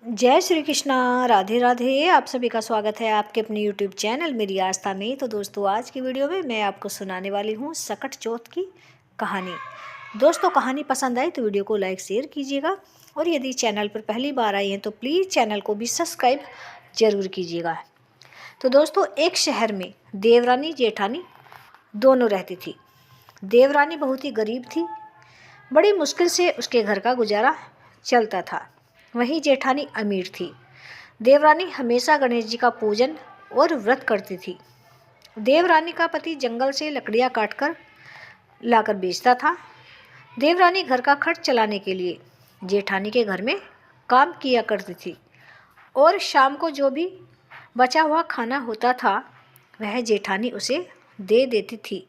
जय श्री कृष्णा। राधे राधे। आप सभी का स्वागत है आपके अपने YouTube चैनल मेरी आस्था में। तो दोस्तों, आज की वीडियो में मैं आपको सुनाने वाली हूँ सकट चौथ की कहानी। दोस्तों, कहानी पसंद आई तो वीडियो को लाइक शेयर कीजिएगा, और यदि चैनल पर पहली बार आई हैं तो प्लीज़ चैनल को भी सब्सक्राइब जरूर कीजिएगा। तो दोस्तों, एक शहर में देवरानी जेठानी दोनों रहती थी। देवरानी बहुत ही गरीब थी, बड़ी मुश्किल से उसके घर का गुजारा चलता था। वहीं जेठानी अमीर थी। देवरानी हमेशा गणेश जी का पूजन और व्रत करती थी। देवरानी का पति जंगल से लकड़ियाँ काटकर लाकर बेचता था। देवरानी घर का खर्च चलाने के लिए जेठानी के घर में काम किया करती थी, और शाम को जो भी बचा हुआ खाना होता था वह जेठानी उसे दे देती थी।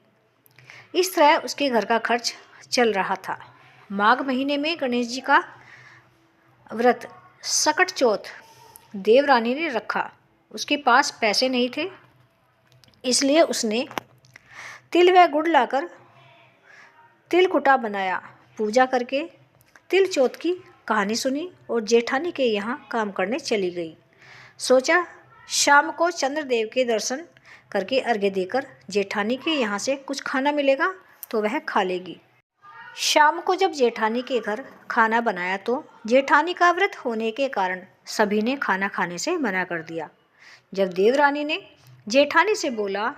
इस तरह उसके घर का खर्च चल रहा था। माघ महीने में गणेश जी का व्रत सकट चौथ देवरानी ने रखा। उसके पास पैसे नहीं थे, इसलिए उसने तिल व गुड़ लाकर तिलकुटा बनाया। पूजा करके तिल चौथ की कहानी सुनी और जेठानी के यहाँ काम करने चली गई। सोचा शाम को चंद्रदेव के दर्शन करके अर्घ्य देकर जेठानी के यहाँ से कुछ खाना मिलेगा तो वह खा लेगी। शाम को जब जेठानी के घर खाना बनाया तो जेठानी का व्रत होने के कारण सभी ने खाना खाने से मना कर दिया। जब देवरानी ने जेठानी से बोला,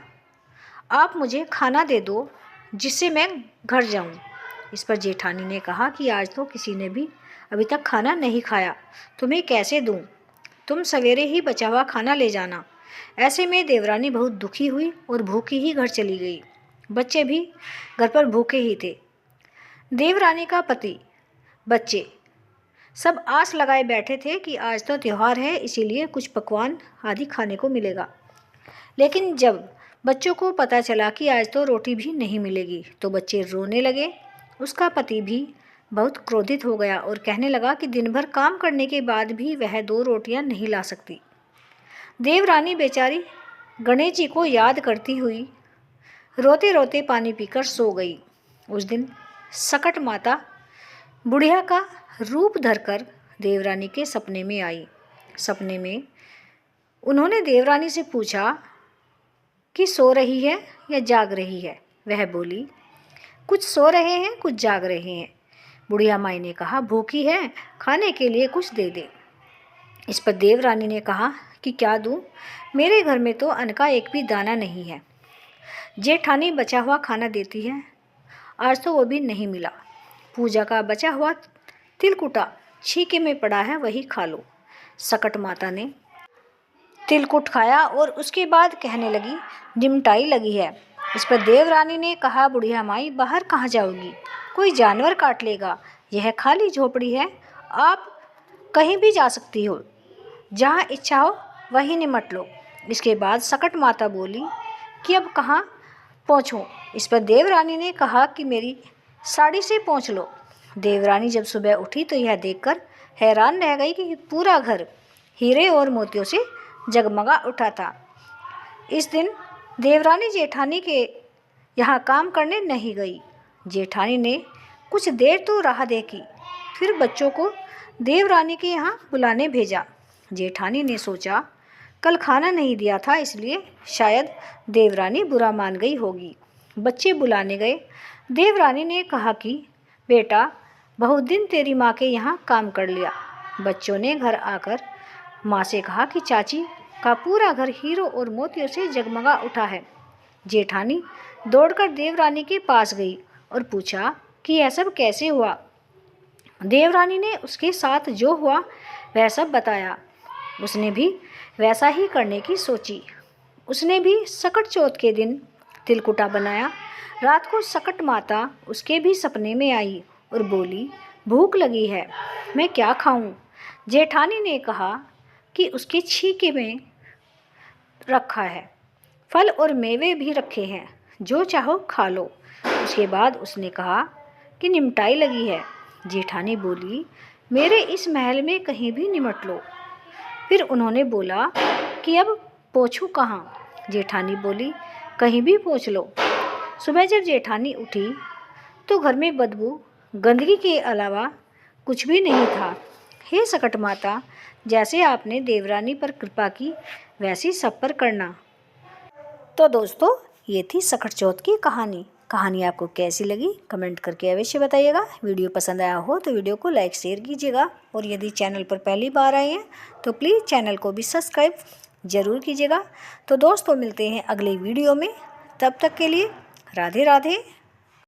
आप मुझे खाना दे दो जिससे मैं घर जाऊं। इस पर जेठानी ने कहा कि आज तो किसी ने भी अभी तक खाना नहीं खाया, तुम्हें कैसे दूं? तुम सवेरे ही बचा हुआ खाना ले जाना। ऐसे में देवरानी बहुत दुखी हुई और भूखी ही घर चली गई। बच्चे भी घर पर भूखे ही थे। देवरानी का पति, बच्चे सब आस लगाए बैठे थे कि आज तो त्यौहार है, इसीलिए कुछ पकवान आदि खाने को मिलेगा। लेकिन जब बच्चों को पता चला कि आज तो रोटी भी नहीं मिलेगी तो बच्चे रोने लगे। उसका पति भी बहुत क्रोधित हो गया और कहने लगा कि दिन भर काम करने के बाद भी वह 2 रोटियां नहीं ला सकती। देवरानी बेचारी गणेश जी को याद करती हुई रोते रोते पानी पीकर सो गई। उस दिन सकट माता बुढ़िया का रूप धरकर देवरानी के सपने में आई। सपने में उन्होंने देवरानी से पूछा कि सो रही है या जाग रही है। वह बोली, कुछ सो रहे हैं कुछ जाग रहे हैं। बुढ़िया माई ने कहा, भूखी है, खाने के लिए कुछ दे दे। इस पर देवरानी ने कहा कि क्या दूं, मेरे घर में तो अन्न का एक भी दाना नहीं है। जेठानी बचा हुआ खाना देती है, आज तो वो भी नहीं मिला। पूजा का बचा हुआ तिलकुटा छीके में पड़ा है, वही खा लो। सकट माता ने तिलकुट खाया और उसके बाद कहने लगी, निमटाई लगी है। इस पर देवरानी ने कहा, बुढ़िया माई बाहर कहाँ जाओगी, कोई जानवर काट लेगा, यह खाली झोपड़ी है, आप कहीं भी जा सकती हो, जहाँ इच्छा हो वहीं निमट लो। इसके बाद सकट माता बोली कि अब कहाँ पहुँचूँ। इस पर देवरानी ने कहा कि मेरी साड़ी से पोंछ लो। देवरानी जब सुबह उठी तो यह देखकर हैरान रह गई कि पूरा घर हीरे और मोतियों से जगमगा उठा था। इस दिन देवरानी जेठानी के यहाँ काम करने नहीं गई। जेठानी ने कुछ देर तो राह देखी, फिर बच्चों को देवरानी के यहाँ बुलाने भेजा। जेठानी ने सोचा कल खाना नहीं दिया था, इसलिए शायद देवरानी बुरा मान गई होगी। बच्चे बुलाने गए। देवरानी ने कहा कि बेटा, बहुत दिन तेरी माँ के यहाँ काम कर लिया। बच्चों ने घर आकर माँ से कहा कि चाची का पूरा घर हीरों और मोतियों से जगमगा उठा है। जेठानी दौड़कर देवरानी के पास गई और पूछा कि यह सब कैसे हुआ। देवरानी ने उसके साथ जो हुआ वह सब बताया। उसने भी वैसा ही करने की सोची। उसने भी सकट चौथ के दिन तिलकुटा बनाया। रात को सकट माता उसके भी सपने में आई और बोली, भूख लगी है, मैं क्या खाऊं? जेठानी ने कहा कि उसके छीके में रखा है, फल और मेवे भी रखे हैं, जो चाहो खा लो। उसके बाद उसने कहा कि निमटाई लगी है। जेठानी बोली, मेरे इस महल में कहीं भी निमट लो। फिर उन्होंने बोला कि अब पोंछूं कहाँ? जेठानी बोली, कहीं भी पोंछ लो। सुबह जब जेठानी उठी तो घर में बदबू, गंदगी के अलावा कुछ भी नहीं था। हे सकट माता, जैसे आपने देवरानी पर कृपा की वैसी सब पर करना। तो दोस्तों, ये थी सकट चौथ की कहानी आपको कैसी लगी कमेंट करके अवश्य बताइएगा। वीडियो पसंद आया हो तो वीडियो को लाइक शेयर कीजिएगा, और यदि चैनल पर पहली बार आए हैं तो प्लीज़ चैनल को भी सब्सक्राइब ज़रूर कीजिएगा। तो दोस्तों, मिलते हैं अगले वीडियो में, तब तक के लिए राधे राधे।